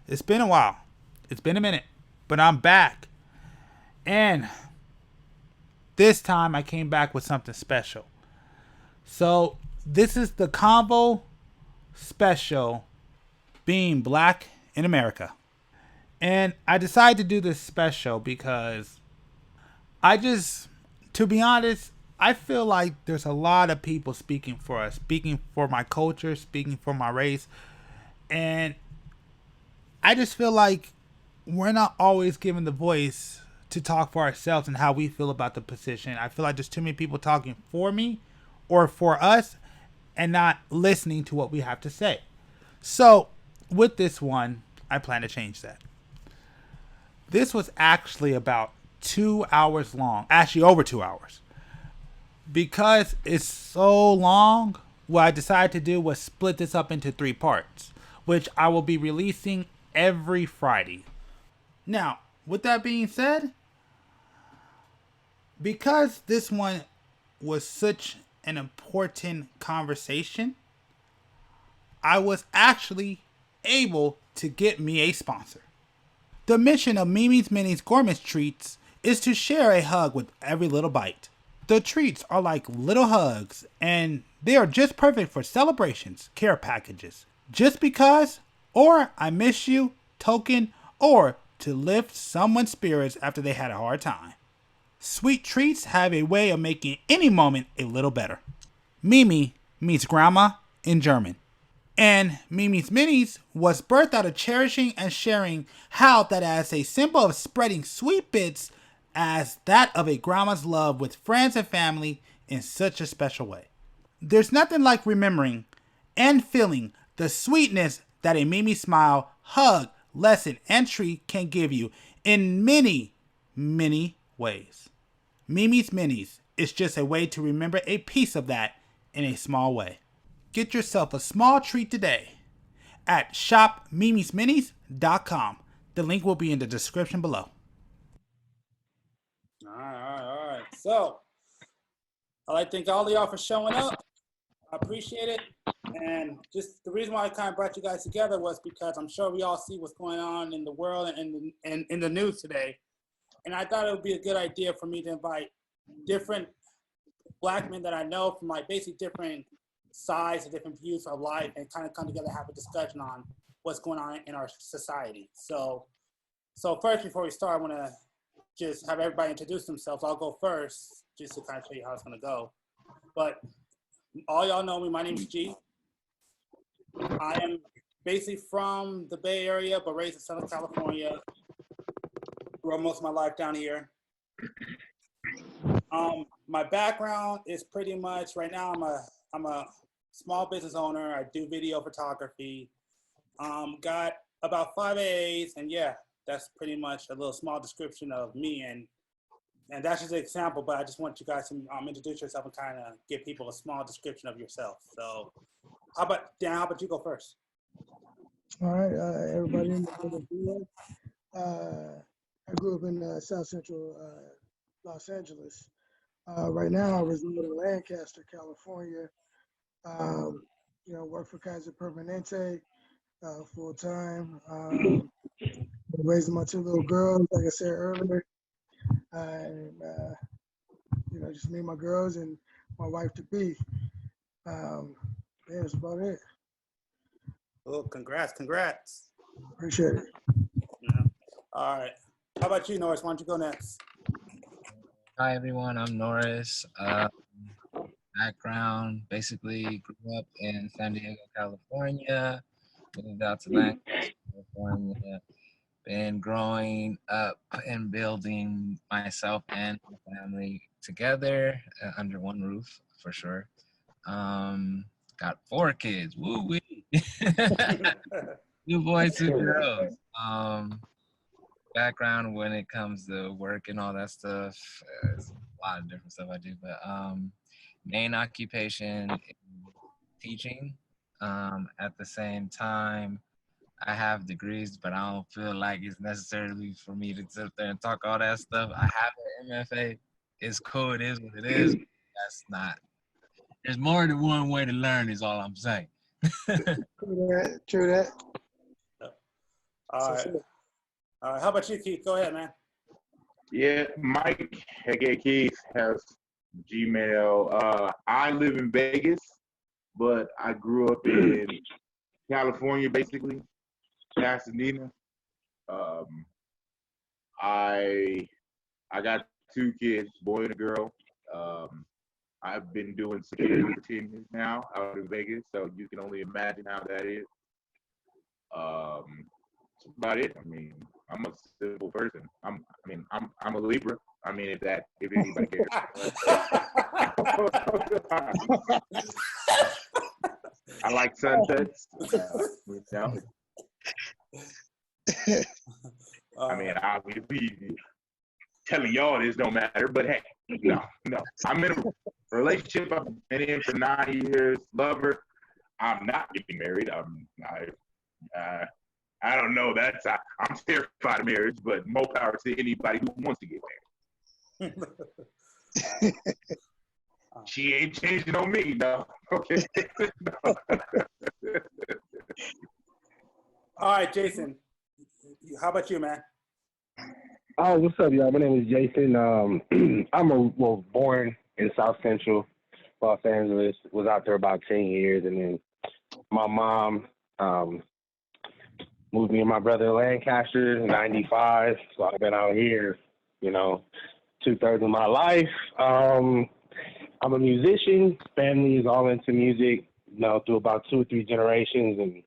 It's been a while. It's been a minute. But I'm back. And this time I came back with something special. So, this is the Convo Special Being Black in America. And I decided to do this special because I just, to be honest, I feel like there's a lot of people speaking for us, speaking for my culture, speaking for my race. And I just feel like we're not always given the voice to talk for ourselves and how we feel about the position. I feel like there's too many people talking for me or for us and not listening to what we have to say. So, with this one, I plan to change that. This was actually about 2 hours long, actually over 2 hours. Because it's so long, what I decided to do was split this up into three parts, which I will be releasing every Friday. Now, with that being said, because this one was such an important conversation, I was actually able to get me a sponsor. The mission of Mimi's Minis Gourmet Treats is to share a hug with every little bite. The treats are like little hugs, and they are just perfect for celebrations, care packages, just because, or I miss you, token, or to lift someone's spirits after they had a hard time. Sweet treats have a way of making any moment a little better. Mimi means grandma in German. And Mimi's Minis was birthed out of cherishing and sharing how that as a symbol of spreading sweet bits as that of a grandma's love with friends and family in such a special way. There's nothing like remembering and feeling the sweetness that a Mimi smile, hug, lesson, and treat can give you in many, many ways. Mimi's Minis is just a way to remember a piece of that in a small way. Get yourself a small treat today at shopmimisminis.com. The link will be in the description below. All right. So, I'd like to thank all of y'all for showing up. I appreciate it. And just the reason why I kind of brought you guys together was because I'm sure we all see what's going on in the world and in the news today. And I thought it would be a good idea for me to invite different black men that I know from like basically different sides and different views of life and kind of come together and have a discussion on what's going on in our society. So first, before we start, I want to just have everybody introduce themselves. I'll go first just to kind of show you how it's going to go. But all y'all know me. My name is G. I am basically from the Bay Area, but raised in Southern California. Grew up most of my life down here. My background is pretty much right now. I'm a small business owner. I do video photography. Got about 5 A's, and yeah, that's pretty much a little small description of me. And that's just an example, but I just want you guys to introduce yourself and kind of give people a small description of yourself. So, how about Dan? How about you go first? All right, everybody in the video. I grew up in South Central Los Angeles. Right now, I reside in Lancaster, California. Work for Kaiser Permanente full time. Raising my two little girls, like I said earlier, and just me and my girls and my wife to be. Yeah, that's about it. Oh, congrats. Appreciate it. Yeah. All right. How about you, Norris? Why don't you go next? Hi everyone, I'm Norris. Background, basically grew up in San Diego, California, moved out to Lancaster, California, been growing up and building myself and my family together under one roof for sure. Got 4 kids, woo wee. 2 boys, 2 girls. Background when it comes to work and all that stuff, it's a lot of different stuff I do, but main occupation is teaching. At the same time, I have degrees, but I don't feel like it's necessarily for me to sit there and talk all that stuff. I have an MFA. It's cool. It is what it is. That's not. There's more than one way to learn. Is all I'm saying. True that. All right. All right. How about you, Keith? Go ahead, man. Yeah, Mike, aka Keith, has Gmail. I live in Vegas, but I grew up in California, basically, Pasadena. I got 2 kids, boy and a girl. I've been doing security for 10 years now out in Vegas, so you can only imagine how that is. That's about it. I mean, I'm a simple person. I'm a Libra. I mean, if anybody cares. I like sunsets. You know. I mean, obviously, telling y'all this don't matter, but hey, no. I'm in a relationship. I've been in for 9 years. Love her. I'm not getting married. I don't know. I'm terrified of marriage, but more power to anybody who wants to get married. She ain't changing on me, no. Okay. No. All right, Jason. How about you, man? Oh, what's up, y'all? My name is Jason. I'm born in South Central Los Angeles. Was out there about 10 years, and then my mom moved me and my brother to Lancaster in '95. So I've been out here, 2/3 of my life. I'm a musician. Family is all into music, through about 2 or 3 generations, and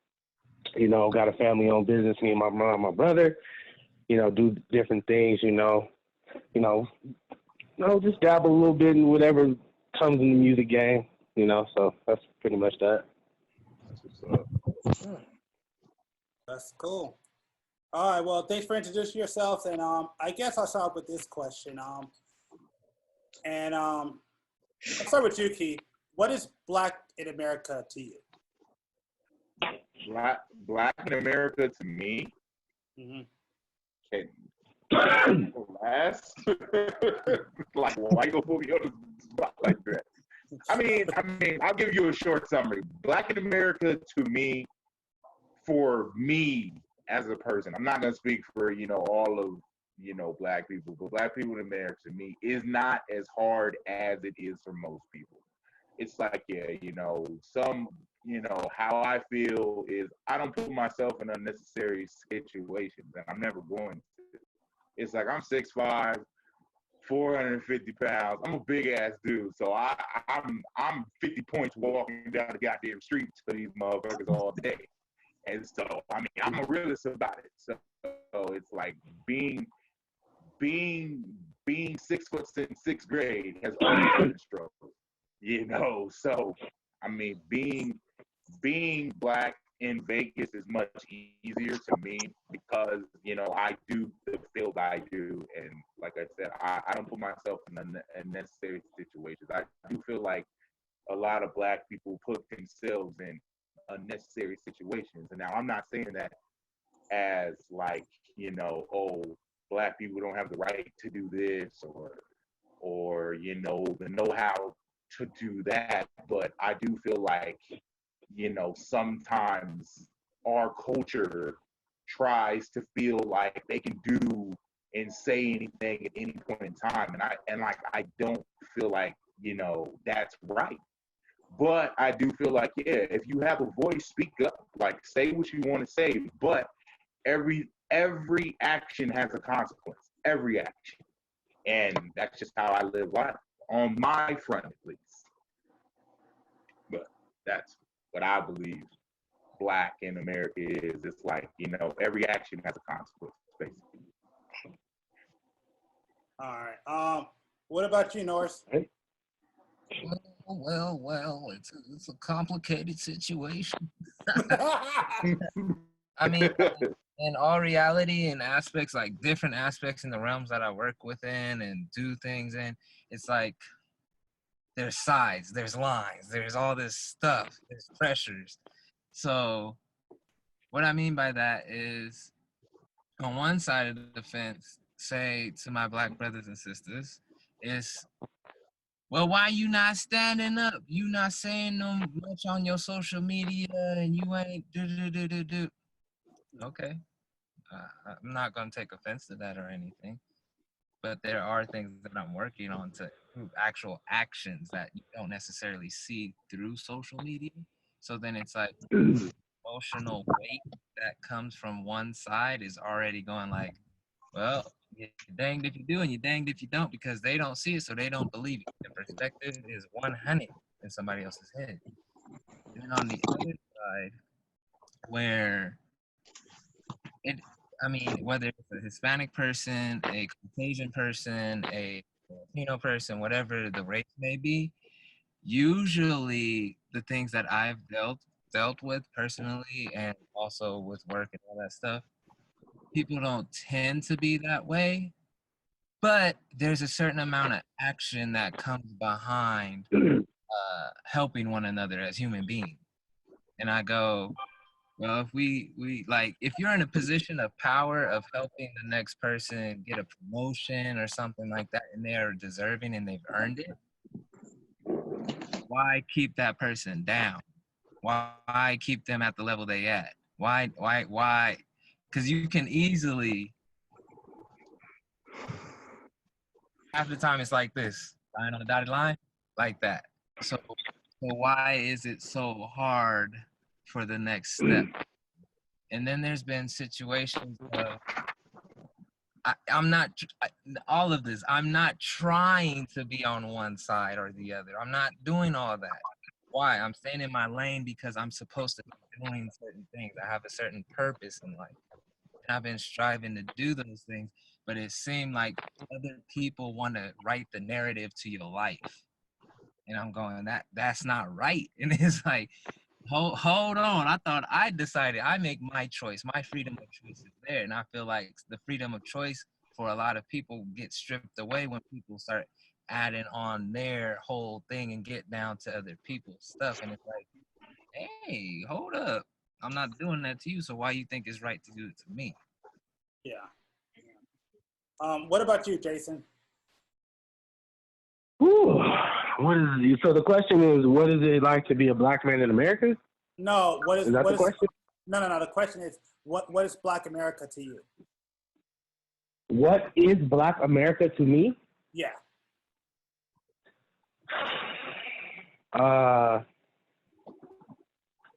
got a family-owned business. Me and my mom, my brother, do different things. Just dabble a little bit in whatever comes in the music game. So that's pretty much that. That's cool. All right. Well, thanks for introducing yourselves. And I guess I'll start with this question. I'll start with you, Keith. What is Black in America to you? Black in America to me. Mm-hmm. Okay. Last, like why you gonna put me on the spot like that? I mean, I'll give you a short summary. Black in America to me, for me as a person, I'm not gonna speak for all of Black people, but Black people in America to me is not as hard as it is for most people. It's like how I feel is I don't put myself in unnecessary situations, and I'm never going to. It's like I'm 6'5", 450 pounds. I'm a big ass dude, so I'm 50 points walking down the goddamn streets for these motherfuckers all day. And so I'm a realist about it. So it's like being 6 foot in 6th grade has always been a struggle. So being Black in Vegas is much easier to me because I do the field I do, and like I said, I don't put myself in unnecessary situations. I do feel like a lot of Black people put themselves in unnecessary situations, and now I'm not saying that as like Black people don't have the right to do this or the know-how to do that, but I do feel like sometimes our culture tries to feel like they can do and say anything at any point in time, and I don't feel like that's right. But I do feel like if you have a voice, speak up, like say what you want to say. But every action has a consequence, every action, and that's just how I live life on my front at least. But that's what I believe Black in America is. It's like, every action has a consequence, basically. All right. What about you, Norris? Well, it's a complicated situation. I mean, in all reality and aspects, like different aspects in the realms that I work within and do things in, it's like there's sides, there's lines, there's all this stuff, there's pressures. So what I mean by that is on one side of the fence, say to my Black brothers and sisters, is, well, why you not standing up? You not saying no much on your social media and you ain't do. Okay. I'm not going to take offense to that or anything, but there are things that I'm working on to improve actual actions that you don't necessarily see through social media. So then it's like emotional weight that comes from one side is already going like, well, you're danged if you do and you're danged if you don't, because they don't see it, so they don't believe it. The perspective is 100 in somebody else's head. And then on the other side, where it, I mean, whether it's a Hispanic person, a Caucasian person, a Latino person, whatever the race may be, usually the things that I've dealt with personally and also with work and all that stuff, people don't tend to be that way, but there's a certain amount of action that comes behind helping one another as human beings. And I go, well, if we like, if you're in a position of power of helping the next person get a promotion or something like that, and they are deserving and they've earned it, why keep that person down? Why keep them at the level they at? Why? Because you can easily, half the time it's like this, line on the dotted line, like that. So why is it so hard for the next step? And then there's been situations of, I'm not, all of this, I'm not trying to be on one side or the other. I'm not doing all that. Why? I'm staying in my lane because I'm supposed to be doing certain things. I have a certain purpose in life. And I've been striving to do those things, but it seemed like other people want to write the narrative to your life. And I'm going, that's not right. And it's like, hold on. I thought I decided I make my choice. My freedom of choice is there. And I feel like the freedom of choice for a lot of people gets stripped away when people start adding on their whole thing and get down to other people's stuff. And it's like, hey, hold up. I'm not doing that to you, so why you think it's right to do it to me? Yeah. What about you, Jason? Ooh, so the question is, what is it like to be a black man in America? No, Is that the question? No. The question is, what is Black America to you? What is Black America to me? Yeah.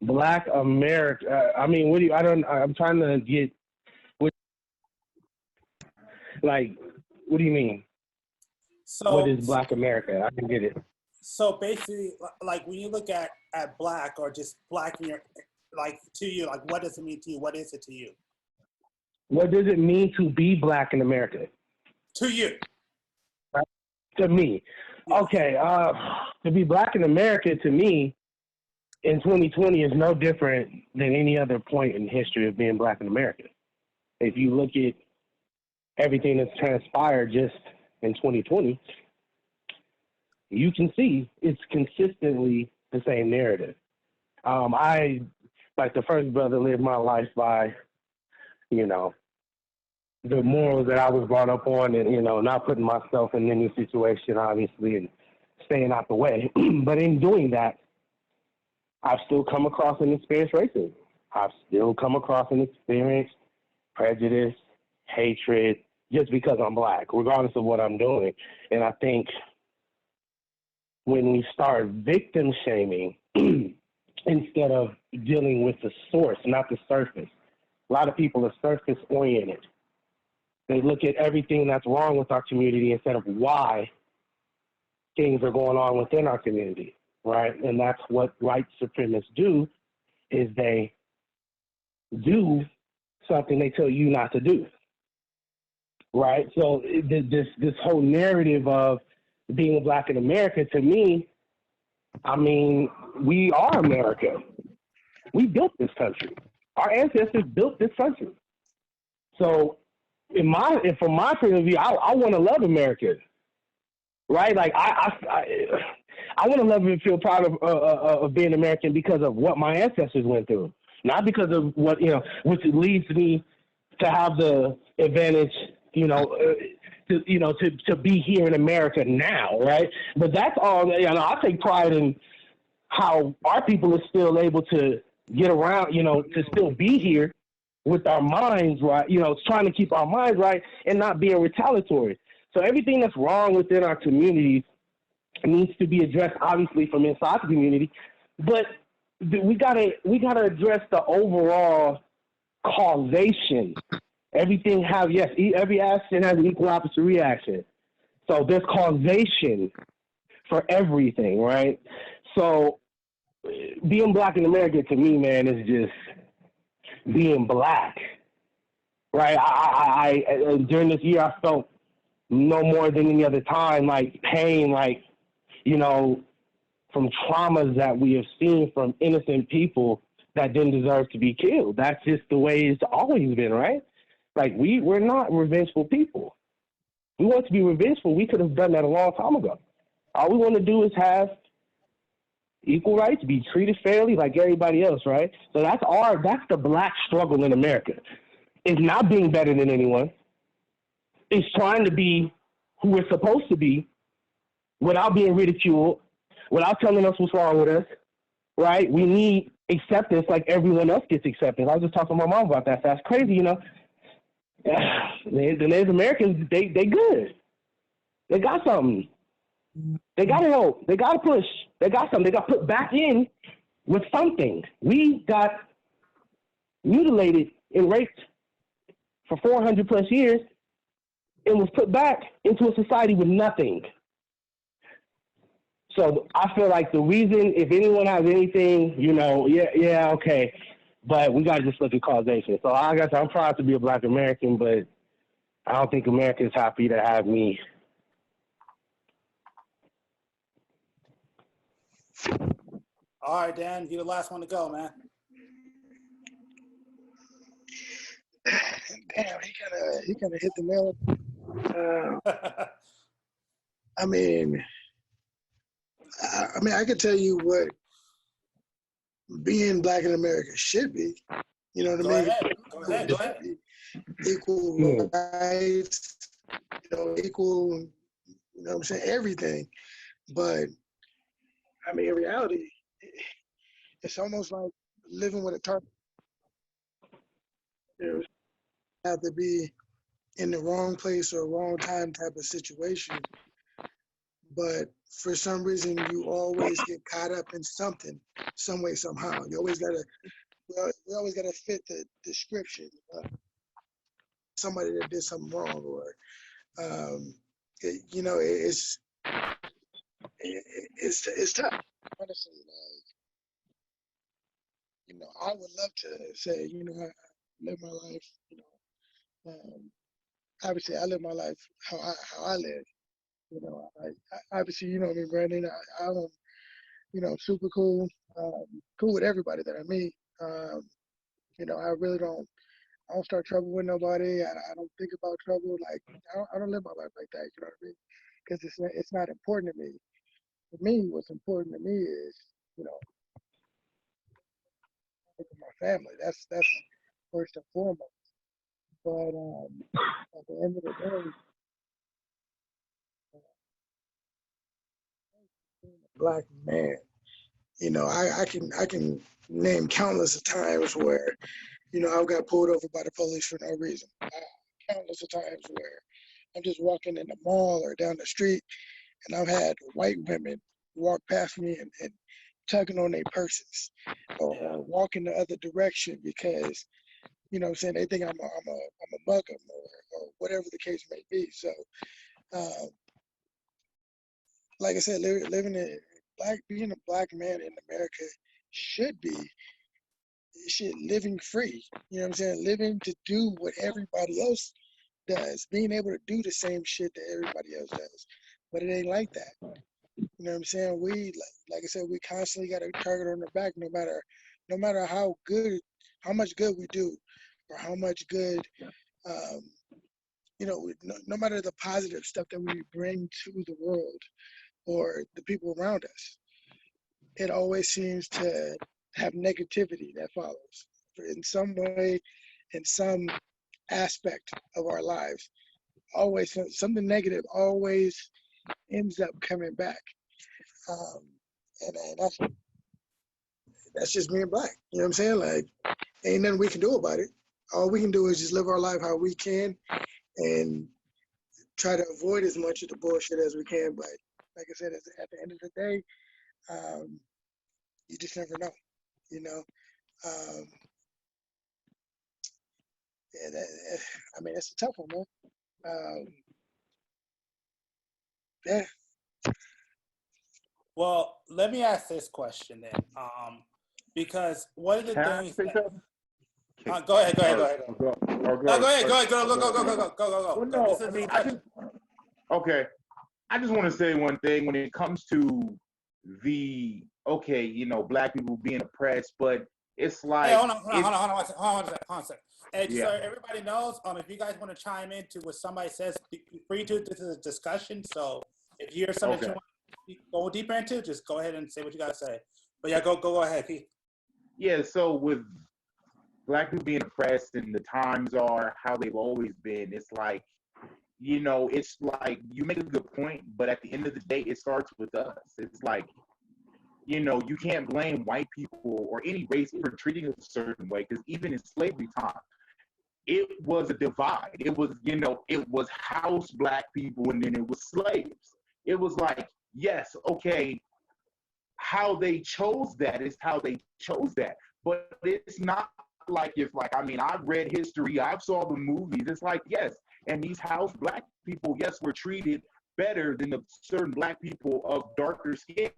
Black America. I mean, I'm trying to get. What do you mean? So what is Black America? I can get it. So basically, like when you look at black or just black, like to you, like what does it mean to you? What is it to you? What does it mean to be Black in America? To you. Right? To me. Yeah. Okay. To be Black in America, to me, in 2020 is no different than any other point in history of being Black in America. If you look at everything that's transpired just in 2020, you can see it's consistently the same narrative. I, like the first brother, lived my life by, the morals that I was brought up on and, not putting myself in any situation, obviously, and staying out the way. But in doing that, I've still come across and experienced racism. I've still come across and experienced prejudice, hatred, just because I'm Black, regardless of what I'm doing. And I think when we start victim shaming instead of dealing with the source, not the surface, a lot of people are surface oriented. They look at everything that's wrong with our community instead of why things are going on within our community, right? And that's what white supremacists do, is they do something they tell you not to do, right? So this whole narrative of being Black in America, to me, I mean, we are America. We built this country. Our ancestors built this country. So from my point of view, I want to love America, right? Like I want to love and feel proud of being American because of what my ancestors went through, not because of what, which leads me to have the advantage, to be here in America now, right? But that's all. I take pride in how our people are still able to get around, to still be here with our minds right, trying to keep our minds right and not being retaliatory. So everything that's wrong within our communities needs to be addressed, obviously, from inside the community. But we gotta address the overall causation. Everything every action has an equal opposite reaction. So there's causation for everything, right? So being black in America, to me, man, is just being black, right? I during this year, I felt no more than any other time, like pain, like, from traumas that we have seen from innocent people that didn't deserve to be killed. That's just the way it's always been, right? Like, we're not revengeful people. We want to be revengeful. We could have done that a long time ago. All we want to do is have equal rights, be treated fairly like everybody else, right? So that's the black struggle in America. It's not being better than anyone. It's trying to be who we're supposed to be without being ridiculed, without telling us what's wrong with us, right? We need acceptance like everyone else gets acceptance. I was just talking to my mom about that. That's crazy, The Native Americans, they good. They got something. They got to help. They got to push. They got something. They got put back in with something. We got mutilated and raped for 400 plus years and was put back into a society with nothing. So I feel like the reason, if anyone has anything, okay, but we got to just look at causation. So I guess I'm proud to be a Black American, but I don't think America is happy to have me. All right, Dan, you're the last one to go, man. Damn, he kind of hit the nail. I mean, I can tell you what being Black in America should be. You know what I mean? Go ahead. Equal rights, equal, what I'm saying, everything. But I mean, in reality, it's almost like living with a target. You have to be in the wrong place or wrong time type of situation. But for some reason, you always get caught up in something, some way, somehow. You always we always gotta fit the description of somebody that did something wrong, or it's tough. Honestly, I would love to say, I live my life. Obviously, I live my life how I live. I obviously, you know me, Brandon. I don't, super cool, cool with everybody that I meet. I really don't. I don't start trouble with nobody. I don't think about trouble. Like, I don't live my life like that. You know what I mean? Because it's not important to me. For me, what's important to me is, my family. That's first and foremost. But at the end of the day, being a Black man, I can name countless of times where, I've got pulled over by the police for no reason. Countless of times where I'm just walking in the mall or down the street, and I've had white women walk past me and tugging on their purses, or walk in the other direction because, what I'm saying, they think I'm a Muslim or whatever the case may be. So, like I said, being a Black man in America should be living free. You know what I'm saying? Living to do what everybody else does, being able to do the same shit that everybody else does. But it ain't like that. You know what I'm saying? We, like I said, we constantly got a target on the back, no matter how much good we do, or how much good, no matter the positive stuff that we bring to the world or the people around us, it always seems to have negativity that follows in some way, in some aspect of our lives. Always something negative always ends up coming back. And that's just being Black. You know what I'm saying? Like, ain't nothing we can do about it. all we can do is just live our life how we can and try to avoid as much of the bullshit as we can. But like I said, at the end of the day, you just never know, you know. Yeah, I mean, it's a tough one, man. Yeah. Well, let me ask this question then, because one of the Can I things say that, something? go ahead. Or No, go ahead. Well, Go. no, This is I a mean, discussion. okay. I just want to say one thing when it comes to black people being oppressed, but it's Hey, like, hold on a second. Hey, just so yeah, everybody knows, if you guys want to chime into what somebody says, be free to. This is a discussion, so if you hear something that you okay. want to go deeper into, just go ahead and say what you got to say. But yeah, go ahead, Keith. Yeah, so with black people being oppressed and the times are how they've always been, it's like, it's like you make a good point, but at the end of the day, it starts with us. It's like, you can't blame white people or any race for treating us a certain way, because even in slavery time, it was a divide. It was, it was house black people and then it was slaves. It was like, yes, okay, how they chose that is how they chose that. But it's not like I've read history, I've saw the movies. It's like, yes, and these house black people, yes, were treated better than the certain black people of darker skin.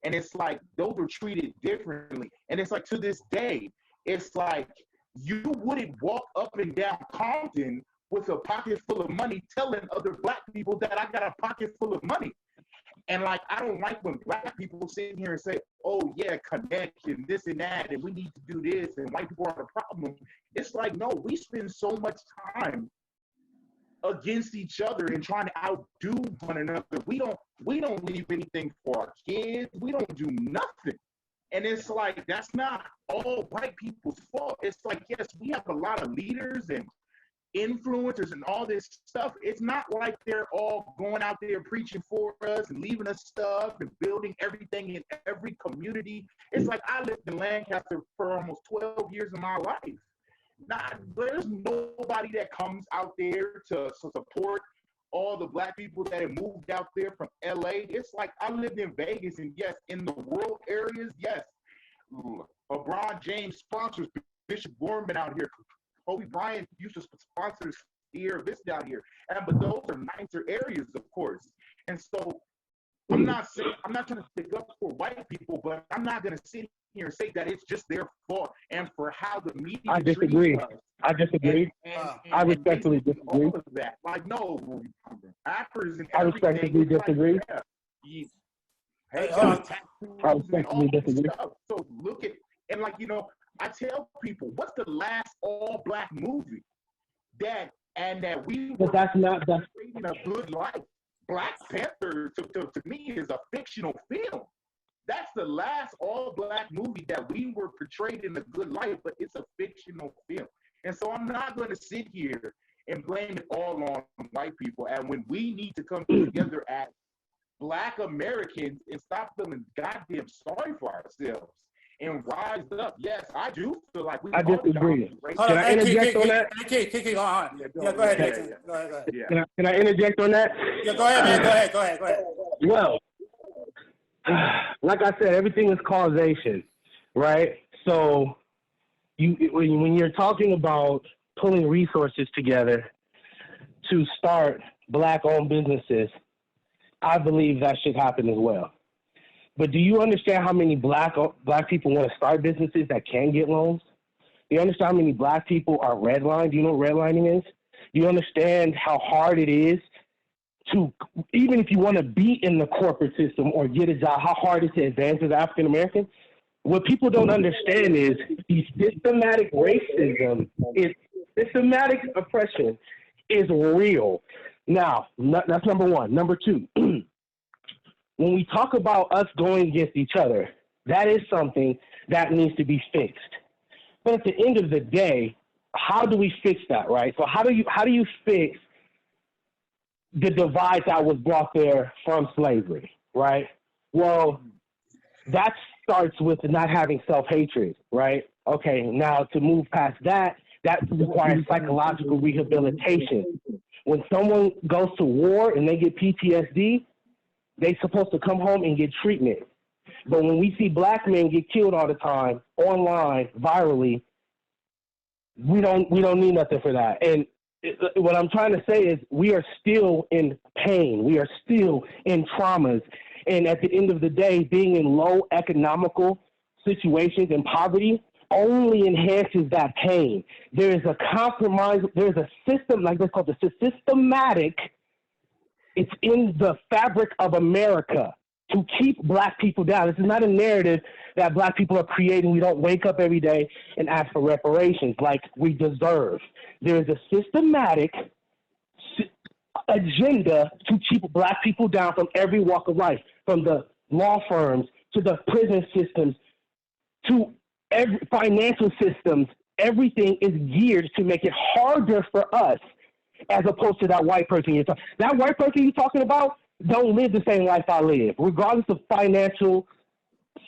And it's like, those were treated differently. And it's like, to this day, it's like, you wouldn't walk up and down Compton with a pocket full of money telling other black people that I got a pocket full of money. And like, I don't like when black people sit here and say, oh yeah, connection, this and that, and we need to do this, and white people are the problem. It's like, no, we spend so much time against each other and trying to outdo one another. We don't leave anything for our kids. We don't do nothing. And it's like, that's not all white people's fault. It's like, yes, we have a lot of leaders and influencers and all this stuff. It's not like they're all going out there preaching for us and leaving us stuff and building everything in every community. It's like, I lived in Lancaster for almost 12 years of my life. There's nobody that comes out there to support all the black people that have moved out there from LA. It's like, I lived in Vegas, and yes, in the rural areas, yes, LeBron James sponsors Bishop Gorman out here. Kobe Bryant used to sponsor Sierra Vista out here. But those are nicer areas, of course. And so I'm not trying to stick up for white people, but I'm not going to sit here and say that it's just their fault and for how the media I disagree. I disagree. I respectfully disagree. All of that. Like, no, actors and I respectfully disagree. Like, hey, I respectfully disagree. So look at, and like, I tell people, what's the last all-black movie that we were creating a good life? Black Panther, to me, is a fictional film. That's the last all-black movie that we were portrayed in a good life, but it's a fictional film. And so I'm not going to sit here and blame it all on white people. And when we need to come together as Black Americans and stop feeling goddamn sorry for ourselves and rise up. Yes, I do feel like we. I disagree. Can I interject on that? Go on. Yeah, go ahead. Go ahead. Yeah. Can I interject on that? Yeah, go ahead, man. Go ahead. Well, like I said, everything is causation, right? So when you're talking about pulling resources together to start Black-owned businesses, I believe that should happen as well. But do you understand how many black people want to start businesses that can get loans? Do you understand how many black people are redlined? Do you know what redlining is? Do you understand how hard it is to, even if you want to be in the corporate system or get a job, how hard it is to advance as African American? What people don't understand is the systematic racism, systematic oppression is real. Now, that's number one. Number two, when we talk about us going against each other, that is something that needs to be fixed. But at the end of the day, how do we fix that, right? So how do you fix the divide that was brought there from slavery, right? Well, that starts with not having self-hatred, right? Okay, now to move past that, That requires psychological rehabilitation. When someone goes to war and they get PTSD, they're supposed to come home and get treatment. But when we see black men get killed all the time, online, virally, we don't need nothing for that. And what I'm trying to say is we are still in pain. We are still in traumas. And at the end of the day, being in low economical situations and poverty only enhances that pain. There is a compromise. There's a system, like this called the systematic. It's in the fabric of America to keep black people down. This is not a narrative that black people are creating. We don't wake up every day and ask for reparations like we deserve. There is a systematic agenda to keep black people down from every walk of life, from the law firms to the prison systems to every financial systems. Everything is geared to make it harder for us, as opposed to that white person you're talking. That white person you're talking about don't live the same life I live, regardless of financial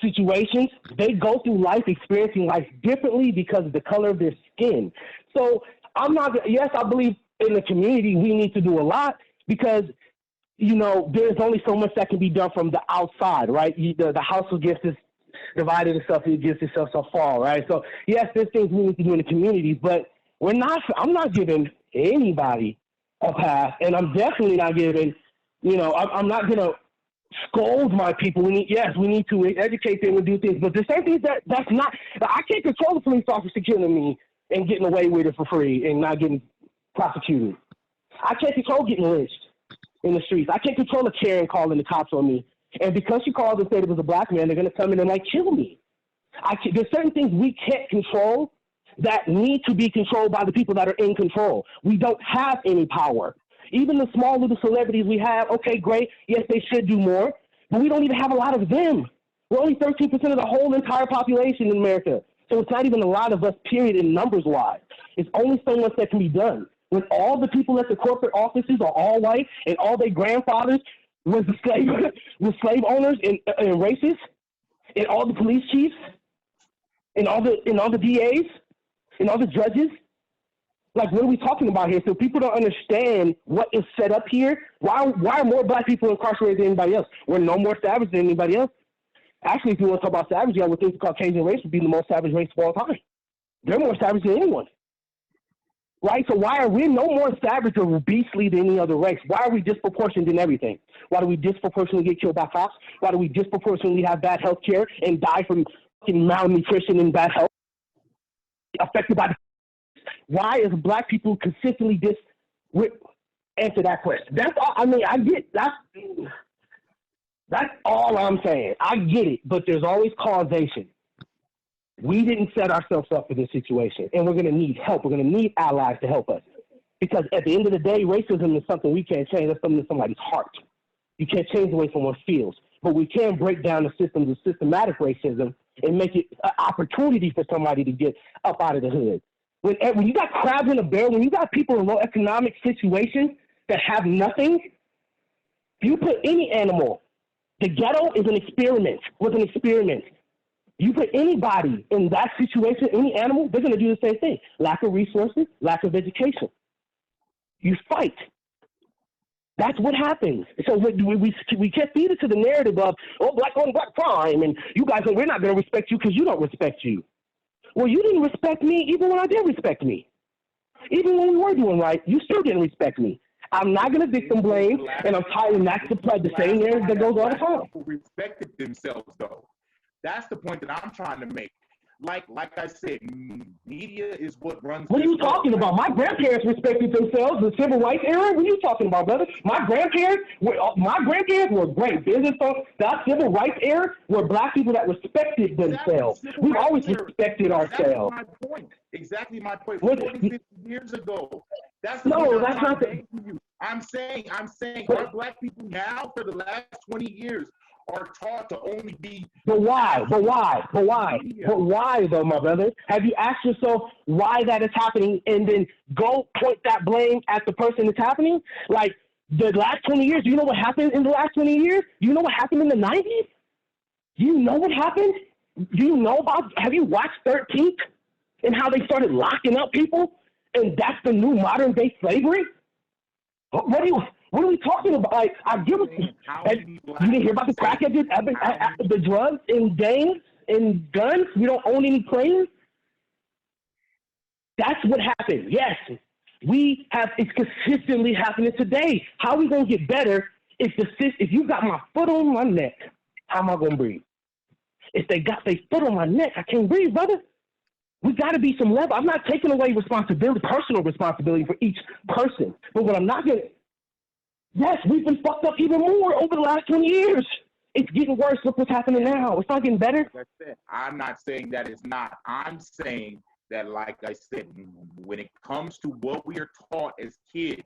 situations. They go through life experiencing life differently because of the color of their skin. So I'm not. Yes, I believe in the community we need to do a lot because, you know, there's only so much that can be done from the outside, right? The house will get this divided itself, it gets itself so far, right? So yes, there's things we need to do in the community, but I'm not giving anybody a pass, and I'm definitely not giving, you know, I'm not going to scold my people. We need to educate them and do things, but the same thing that's not, I can't control the police officer killing me and getting away with it for free and not getting prosecuted. I can't control getting lynched in the streets. I can't control a Karen calling the cops on me. And because she called and said it was a black man, they're going to come in and like kill me. There's certain things we can't control that need to be controlled by the people that are in control. We don't have any power. Even the small little celebrities we have, okay, great. Yes, they should do more, but we don't even have a lot of them. We're only 13% of the whole entire population in America. So it's not even a lot of us, period, in numbers-wise. It's only so much that can be done. When all the people at the corporate offices are all white and all their grandfathers was slave owners and racists, and all the police chiefs, and all the DAs, and all the judges. Like, what are we talking about here? So people don't understand what is set up here. Why are more black people incarcerated than anybody else? We're no more savage than anybody else. Actually, if you want to talk about savage, I would think the Caucasian race would be the most savage race of all time. They're more savage than anyone. Right? So why are we no more savage or beastly than any other race? Why are we disproportionate in everything? Why do we disproportionately get killed by cops? Why do we disproportionately have bad health care and die from malnutrition and bad health? Affected by why is black people consistently answer that question? That's all. I mean, I get that's all I'm saying. I get it, but there's always causation. We didn't set ourselves up for this situation, and we're going to need help. We're going to need allies to help us, because at the end of the day, racism is something we can't change. That's something in somebody's heart. You can't change the way someone feels, but we can break down the systems of systematic racism and make it an opportunity for somebody to get up out of the hood. When you got crabs in a barrel, when you got people in low economic situations that have nothing, you put any animal. The ghetto is an experiment. Was an experiment. You put anybody in that situation, any animal, they're going to do the same thing. Lack of resources, lack of education. You fight. That's what happens. So we can't feed it to the narrative of, oh, black on black crime, and you guys, we're not going to respect you because you don't respect you. Well, you didn't respect me even when I did respect me. Even when we were doing right, you still didn't respect me. I'm not going to victim blame, and I'm tired not to play the same narrative that goes all the time. People respected themselves, though. That's the point that I'm trying to make. Like I said, media is what runs. What are you talking about? My grandparents respected themselves. The civil rights era. What are you talking about, brother? My grandparents were great business folks. That civil rights era were black people that respected themselves. We've always respected ourselves. Exactly my point. 40, 50 years ago. That's not the. I'm saying our black people now for the last 20 years are taught to only be. But why though, my brother? Have you asked yourself why that is happening and then go point that blame at the person that's happening? Like, the last 20 years, do you know what happened in the last 20 years? Do you know what happened in the 90s? Do you know what happened? Do you know about, have you watched 13th? and how they started locking up people, and that's the new modern day slavery? What are we talking about? Like, I give it. You didn't hear about the crackheads, the drugs and gangs and guns? We don't own any claims. That's what happened. Yes, it's consistently happening today. How are we gonna get better if you got my foot on my neck? How am I gonna breathe? If they got their foot on my neck, I can't breathe, brother. We got to be some level. I'm not taking away personal responsibility for each person. But what I'm not going to, yes, we've been fucked up even more over the last 20 years. It's getting worse. Look what's happening now. It's not getting better. Like I said, I'm not saying that it's not. I'm saying that, like I said, when it comes to what we are taught as kids,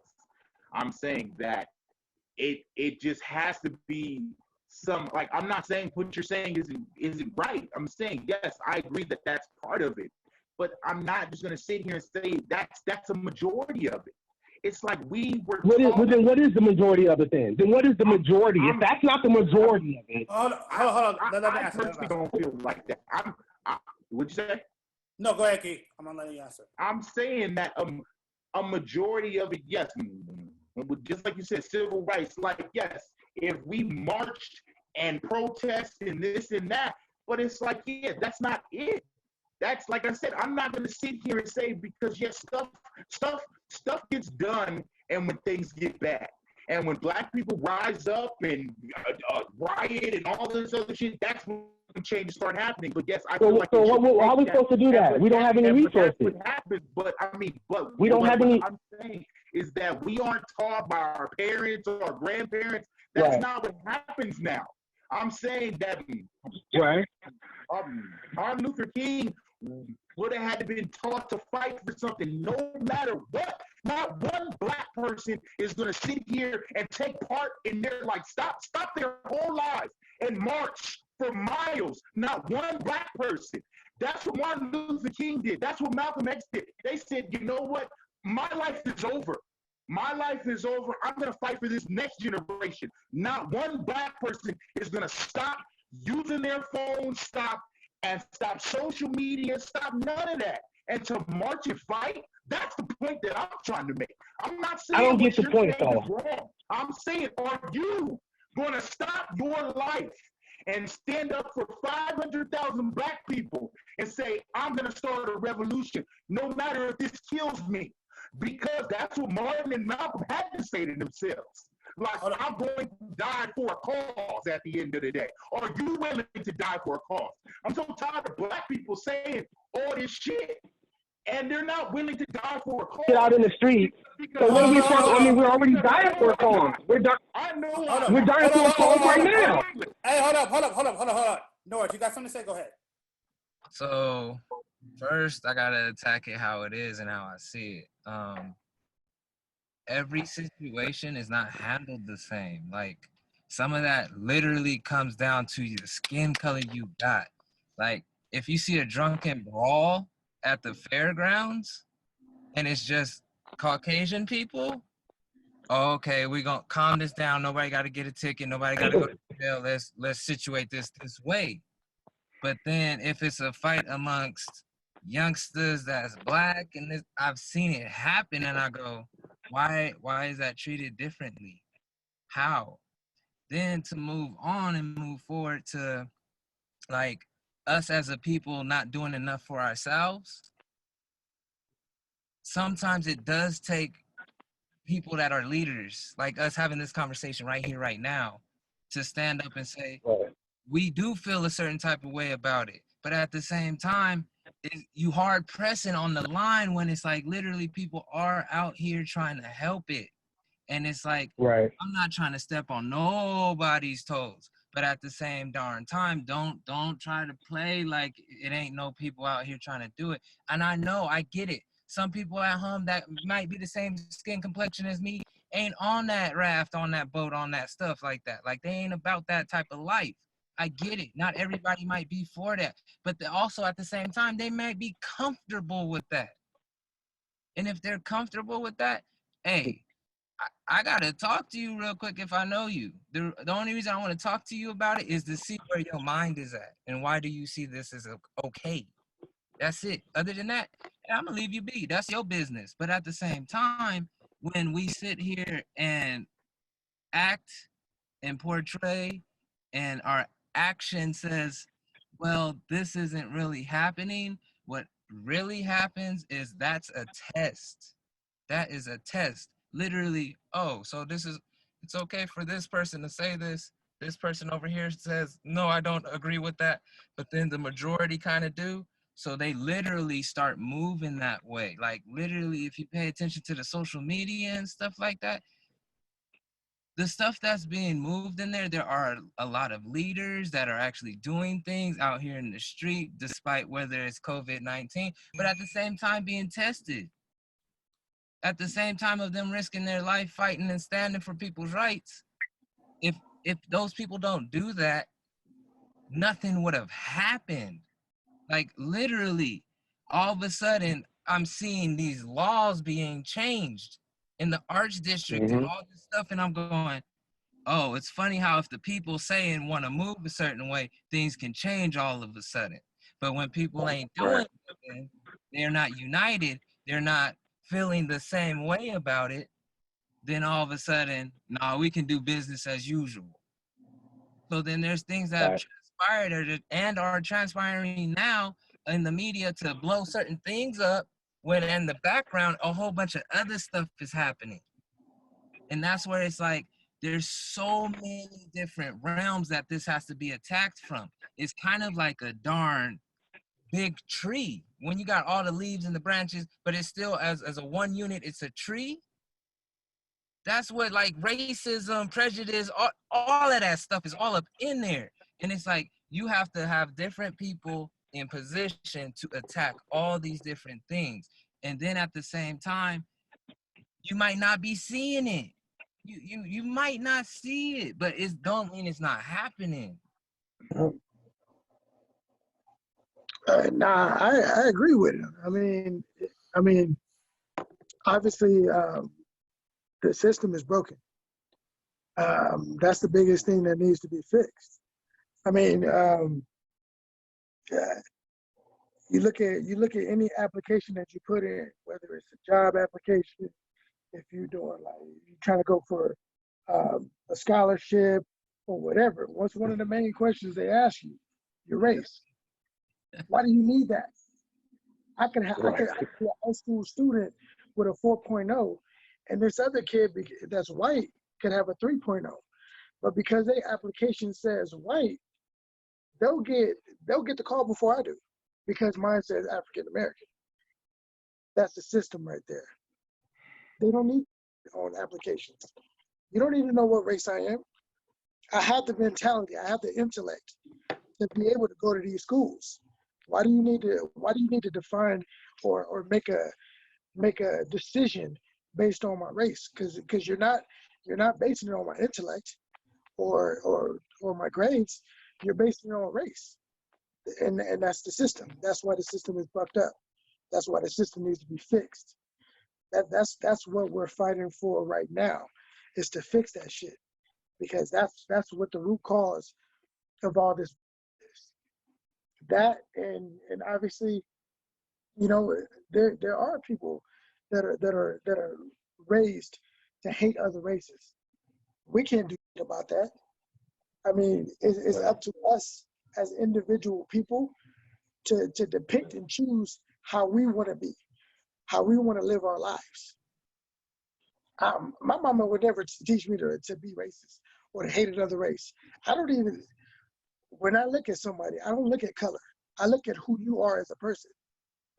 I'm saying that it just has to be some, like, I'm not saying what you're saying isn't right. I'm saying, yes, I agree that that's part of it. But I'm not just going to sit here and say that's a majority of it. It's like we were. Then what is the majority of it then? Then what is the majority? If that's not the majority of it. Hold on. I personally don't feel like that. What'd you say? No, go ahead, Keith. I'm going to let you answer. I'm saying that a majority of it, yes. Just like you said, civil rights. Like, yes, if we marched and protested and this and that, but it's like, yeah, that's not it. That's, like I said, I'm not going to sit here and say, because yes, stuff gets done, and when things get bad, and when black people rise up and riot and all this other shit, that's when changes start happening. But yes, I feel like how are we supposed to do that? We don't have any resources. That's what happens. But we don't have any. What I'm saying is that we aren't taught by our parents or our grandparents. That's not what happens now. I'm saying that Martin Luther King would have had to been taught to fight for something, no matter what. Not one black person is going to sit here and take part in their, like, stop their whole lives and march for miles. Not one black person. That's what Martin Luther King did. That's what Malcolm X did. They said, you know what? My life is over. My life is over. I'm going to fight for this next generation. Not one black person is going to stop using their phones, stop social media, stop none of that. And to march and fight, that's the point that I'm trying to make. I'm not saying I don't get the point, though. Wrong. I'm saying, are you going to stop your life and stand up for 500,000 black people and say, I'm going to start a revolution, no matter if this kills me? Because that's what Martin and Malcolm had to say to themselves. Like, I'm going to die for a cause at the end of the day. Are you willing to die for a cause? I'm so tired of black people saying all this shit, and they're not willing to die for a cause. Get out in the street. So what are we talking? I mean, we're already dying for a cause. We're dying for a cause right now. Hey, hold up. Norris, you got something to say? Go ahead. So first, I gotta attack it how it is and how I see it. Every situation is not handled the same. Like, some of that literally comes down to the skin color you got. Like, if you see a drunken brawl at the fairgrounds and it's just Caucasian people, okay, we're gonna calm this down. Nobody got to get a ticket. Nobody got to go to jail. Let's situate this way. But then if it's a fight amongst youngsters that's black, and this, I've seen it happen, and I go, why is that treated differently? How? Then to move on and move forward to, like, us as a people not doing enough for ourselves. Sometimes it does take people that are leaders, like us having this conversation right here, right now, to stand up and say, we do feel a certain type of way about it. But at the same time, you hard pressing on the line when it's like literally people are out here trying to help it. And it's like, I'm not trying to step on nobody's toes, but at the same darn time, don't try to play like it ain't no people out here trying to do it. And I know, I get it. Some people at home that might be the same skin complexion as me ain't on that raft, on that boat, on that stuff like that. Like, they ain't about that type of life. I get it. Not everybody might be for that. But also at the same time, they might be comfortable with that. And if they're comfortable with that, hey, I got to talk to you real quick if I know you. The only reason I want to talk to you about it is to see where your mind is at. And why do you see this as okay? That's it. Other than that, I'm gonna leave you be. That's your business. But at the same time, when we sit here and act and portray, and our action says, well, this isn't really happening. What really happens is that's a test. That is a test. Literally, oh, so it's okay for this person to say this. This person over here says, no, I don't agree with that. But then the majority kind of do. So they literally start moving that way. Like literally, if you pay attention to the social media and stuff like that, the stuff that's being moved in there, there are a lot of leaders that are actually doing things out here in the street, despite whether it's COVID-19, but at the same time being tested. At the same time of them risking their life fighting and standing for people's rights. If those people don't do that, nothing would have happened. Like literally, all of a sudden, I'm seeing these laws being changed in the arts district and Mm-hmm. all this stuff, and I'm going, oh, it's funny how if the people say and want to move a certain way, things can change all of a sudden. But when people ain't Right. doing something, they're not united, they're not feeling the same way about it, then all of a sudden, nah, we can do business as usual. So then there's things that have Right. transpired and are transpiring now in the media to blow certain things up when in the background a whole bunch of other stuff is happening. And that's where it's like there's so many different realms that this has to be attacked from. It's kind of like a darn big tree. When you got all the leaves and the branches, but it's still as a one unit, it's a tree. That's what like racism, prejudice, all of that stuff is all up in there. And it's like you have to have different people in position to attack all these different things. And then at the same time, you might not be seeing it. You might not see it, but it don't mean it's not happening. Nah, I agree with him. I mean, obviously, the system is broken. That's the biggest thing that needs to be fixed. I mean, uh, you look at any application that you put in, whether it's a job application, if you're doing like you're trying to go for a scholarship or whatever. What's one of the main questions they ask you? Your race. Why do you need that? I could be a high school student with a 4.0, and this other kid that's white could have a 3.0. But because their application says white, they'll get the call before I do, because mine says African American. That's the system right there. They don't need on applications. You don't even know what race I am. I have the mentality, I have the intellect to be able to go to these schools. Why do you need to define or make a decision based on my race? Because you're not basing it on my intellect or my grades. You're basing it on race. And that's the system. That's why the system is fucked up. That's why the system needs to be fixed. That's what we're fighting for right now, is to fix that shit, because that's what the root cause of all this is. That and obviously, you know, there are people that are raised to hate other races. We can't do shit about that. I mean, it's up to us as individual people to depict and choose how we want to be, how we want to live our lives. My mama would never teach me to be racist or to hate another race. I don't even, when I look at somebody, I don't look at color. I look at who you are as a person.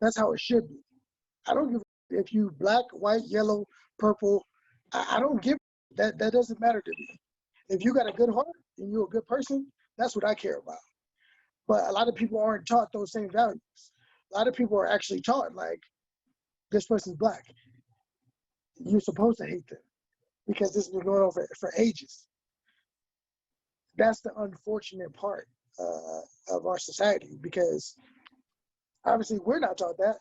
That's how it should be. I don't give if you black, white, yellow, purple. I don't give that. That doesn't matter to me. If you got a good heart and you're a good person, that's what I care about. But a lot of people aren't taught those same values. A lot of people are actually taught like, this person's black. You're supposed to hate them because this has been going on for ages. That's the unfortunate part of our society, because obviously we're not taught that.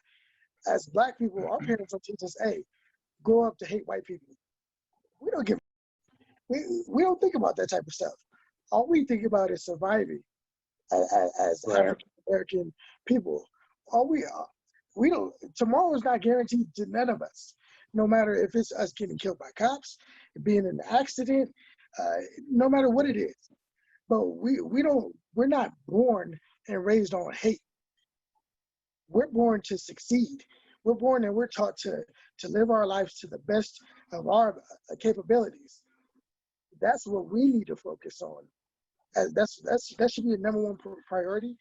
As black people, our parents don't teach us, hey, grow up to hate white people. We don't give, we don't think about that type of stuff. All we think about is surviving as Right. African American people, all we don't. Tomorrow is not guaranteed to none of us. No matter if it's us getting killed by cops, being in an accident, no matter what it is. But we're not born and raised on hate. We're born to succeed. We're born and we're taught to live our lives to the best of our capabilities. That's what we need to focus on. That should be the number one priority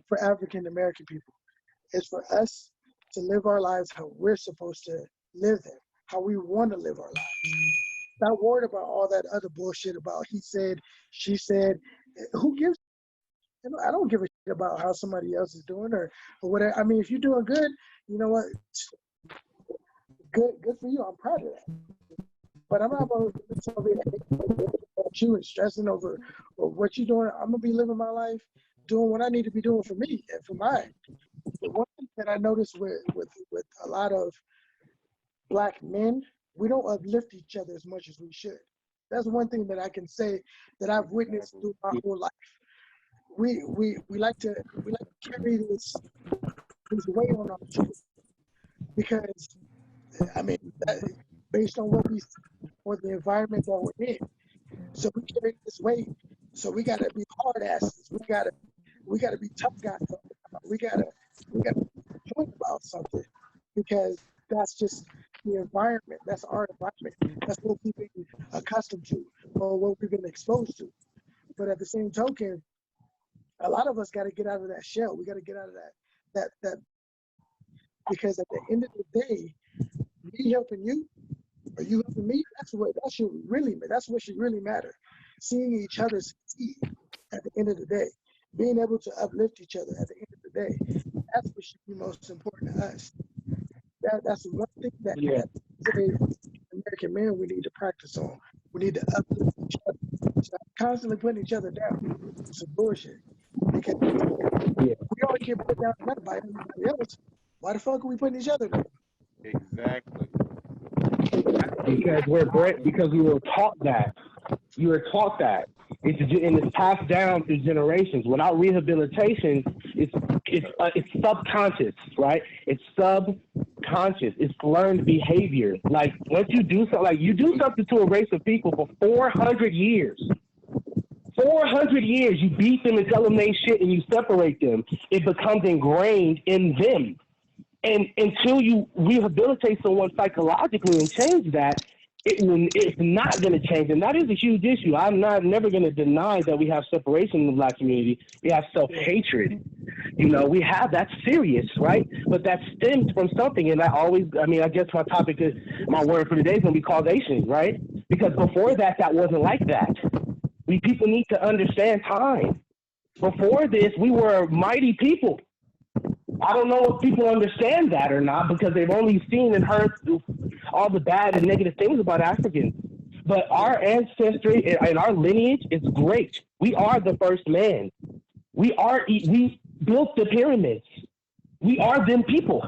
for African American people. Is for us to live our lives how we're supposed to live them, how we want to live our lives. Not worried about all that other bullshit about he said, she said. Who gives? I don't give a shit about how somebody else is doing or whatever. I mean, if you're doing good, you know what? Good for you. I'm proud of that. But I'm not going to be about you and stressing over what you're doing. I'm gonna be living my life, doing what I need to be doing for me and for mine. The one thing that I noticed with a lot of Black men, we don't uplift each other as much as we should. That's one thing that I can say that I've witnessed through my whole life. We like to carry this weight on our shoulders because I mean based on what we see or the environment that we're in. So we carry this weight. So we gotta be hard asses. We gotta be tough guys. We gotta point about something because that's just the environment. That's our environment. That's what we've been accustomed to or what we've been exposed to. But at the same token, a lot of us got to get out of that shell. We got to get out of that because at the end of the day, me helping you or you helping me, that's what should really matter. Seeing each other succeed at the end of the day, being able to uplift each other at the end of the day, that's what should be most important to us. That's one thing that American men we need to practice on. We need to uplift each other. Stop constantly putting each other down. It's some bullshit. Because we all get put down by everybody else. Why the fuck are we putting each other down? Exactly. Because we were taught that. You were taught that. It's passed down through generations. Without rehabilitation, it's subconscious, right? It's subconscious. It's learned behavior. Like once you do something to a race of people for 400 years. 400 years, you beat them and tell them they shit and you separate them. It becomes ingrained in them. And until you rehabilitate someone psychologically and change that, it's not going to change. And that is a huge issue. I'm never going to deny that we have separation in the Black community. We have self-hatred. We have, that's serious, right? But that stems from something. And I guess my word for today is going to be causation, right? Because before that wasn't like that. People need to understand time. Before this, we were mighty people. I don't know if people understand that or not because they've only seen and heard all the bad and negative things about Africans. But our ancestry and our lineage is great. We are the first man. We built the pyramids. We are them people.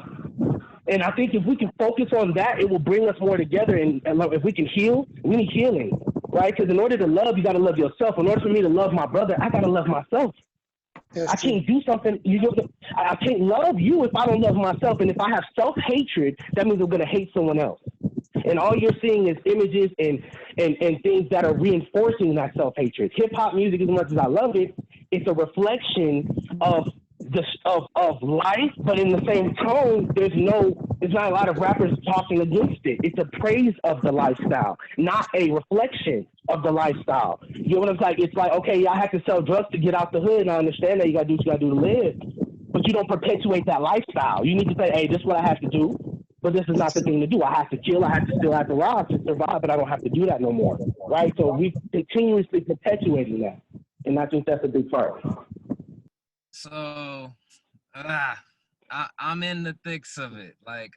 And I think if we can focus on that, it will bring us more together. And if we can heal, we need healing, right? Because in order to love, you got to love yourself. In order for me to love my brother, I got to love myself. I can't do something. I can't love you if I don't love myself. And if I have self-hatred, that means I'm going to hate someone else. And all you're seeing is images and things that are reinforcing that self-hatred. Hip-hop music, as much as I love it, it's a reflection of life, but in the same tone, there's not a lot of rappers talking against it. It's a praise of the lifestyle, not a reflection of the lifestyle. You know what I'm saying? It's like, okay, yeah, I have to sell drugs to get out the hood, and I understand that you gotta do what you gotta do to live, but you don't perpetuate that lifestyle. You need to say, hey, this is what I have to do, but this is not the thing to do. I have to kill, I have to steal, I have to rob to survive, but I don't have to do that no more, right? So we continuously perpetuating that, and I think that's a big part. So, I'm in the thicks of it. Like,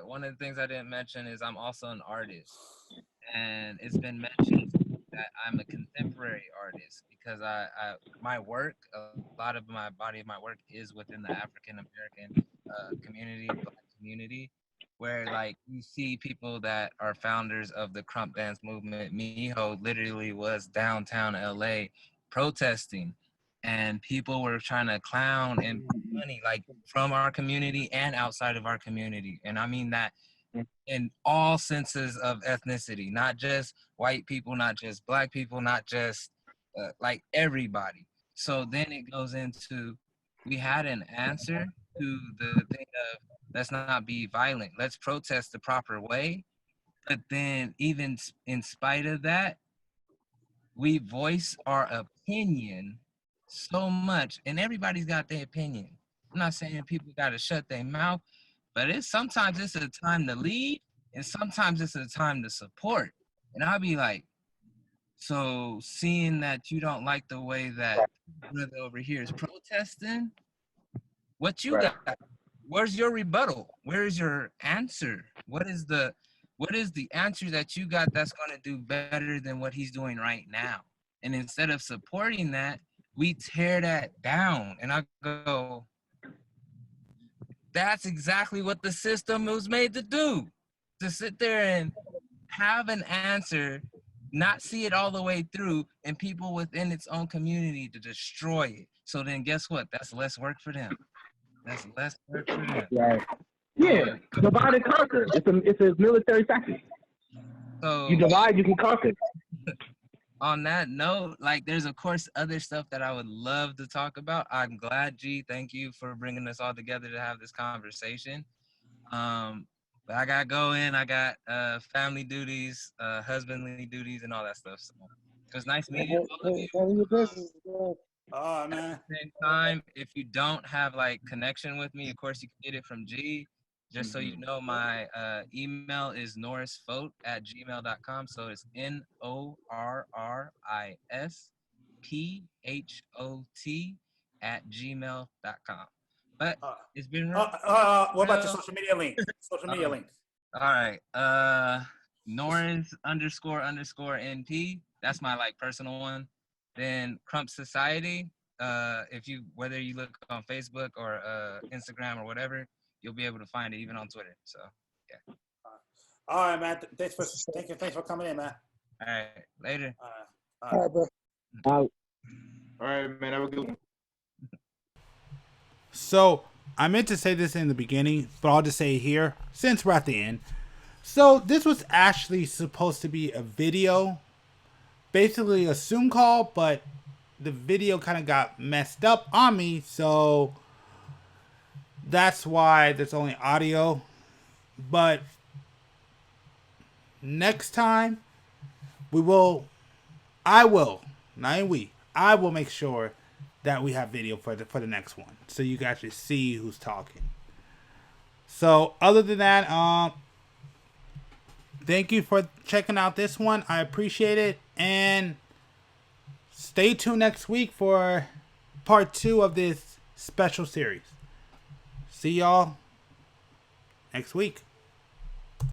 one of the things I didn't mention is I'm also an artist, and it's been mentioned that I'm a contemporary artist because my work, a lot of my body of my work is within the African American community, Black community, where like you see people that are founders of the crump dance movement. Miho literally was downtown LA protesting. And people were trying to clown and money, like from our community and outside of our community. And I mean that in all senses of ethnicity, not just white people, not just black people, not just like everybody. So then it goes into, we had an answer to the thing of, let's not be violent, let's protest the proper way. But then even in spite of that, we voice our opinion so much, and everybody's got their opinion. I'm not saying people got to shut their mouth, but sometimes it's a time to lead, and sometimes it's a time to support. And I'll be like, so seeing that you don't like the way that brother over here is protesting, what you got? Where's your rebuttal? Where is your answer? What is the answer that you got that's going to do better than what he's doing right now? And instead of supporting that, we tear that down. And I go, that's exactly what the system was made to do. To sit there and have an answer, not see it all the way through, and people within its own community to destroy it. So then guess what? That's less work for them. That's less work for them. Right. Yeah, divide and conquer. It's a military tactic. So You divide, you can conquer. on that note, like there's of course other stuff that I would love to talk about. I'm glad, G, thank you for bringing us all together to have this conversation. But I gotta go in. I got family duties, husbandly duties, and all that stuff. So it was nice meeting all of you. Your business, bro. Oh man. At the same time, if you don't have like connection with me, of course you can get it from G. Just so you know, my email is norrisphot@gmail.com. So it's NORRISPHOT@gmail.com. But it's been real. What about your social media links? Social media links. All right. Norris__NP. That's my like personal one. Then Crump Society. Whether you look on Facebook or Instagram or whatever, you'll be able to find it even on Twitter. So yeah. All right, man. Thanks for coming in, man. All right. Later. All right, bro. All right, man. Have a good one. So I meant to say this in the beginning, but I'll just say it here since we're at the end. So this was actually supposed to be a video, basically a Zoom call, but the video kind of got messed up on me, so that's why there's only audio. But next time I will make sure that we have video for the next one, so you guys can see who's talking. So other than that, thank you for checking out this one. I appreciate it, and stay tuned next week for part 2 of this special series. See y'all next week.